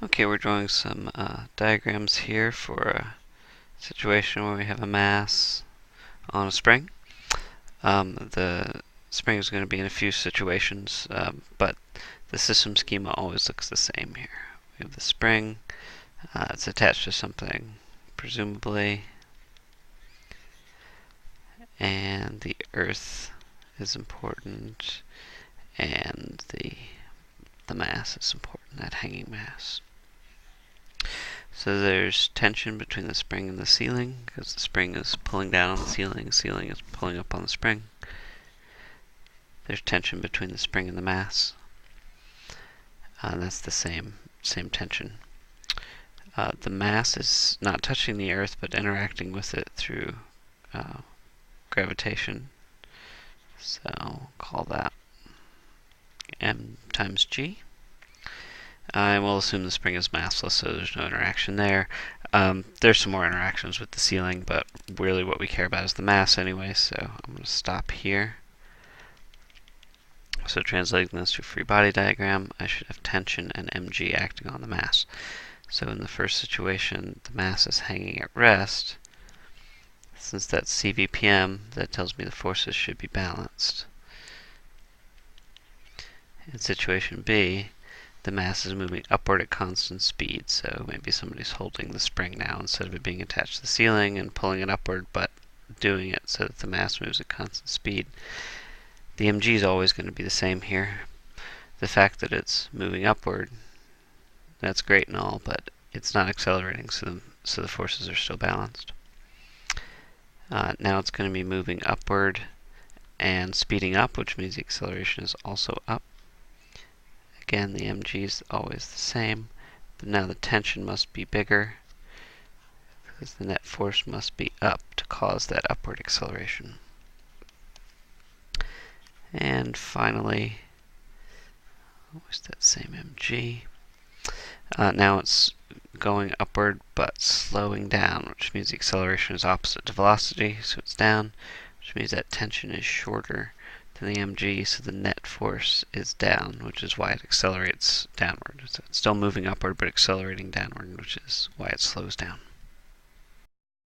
Okay, we're drawing some diagrams here for a situation where we have a mass on a spring. The spring is going to be in a few situations, but the system schema always looks the same here. We have the spring, it's attached to something, presumably, and the earth is important, and the mass is important, that hanging mass. So there's tension between the spring and the ceiling, because the spring is pulling down on the ceiling is pulling up on the spring. There's tension between the spring and the mass, and that's the same tension. The mass is not touching the earth, but interacting with it through gravitation. So call that m times g. And we'll assume the spring is massless, so there's no interaction there. There's some more interactions with the ceiling, but really what we care about is the mass anyway, so I'm going to stop here. So translating this to a free body diagram, I should have tension and mg acting on the mass. So in the first situation, the mass is hanging at rest. Since that's CVPM, that tells me the forces should be balanced. In situation B, the mass is moving upward at constant speed, so maybe somebody's holding the spring now instead of it being attached to the ceiling and pulling it upward, but doing it so that the mass moves at constant speed. The mg is always going to be the same here. The fact that it's moving upward, that's great and all, but it's not accelerating, so the forces are still balanced. Now it's going to be moving upward and speeding up, which means the acceleration is also up. Again, the mg is always the same, but now the tension must be bigger because the net force must be up to cause that upward acceleration. And finally, always that same mg. Now it's going upward but slowing down, which means the acceleration is opposite to velocity, so it's down, which means that tension is shorter than the mg, so the net force is down, which is why it accelerates downward. So it's still moving upward but accelerating downward, which is why it slows down.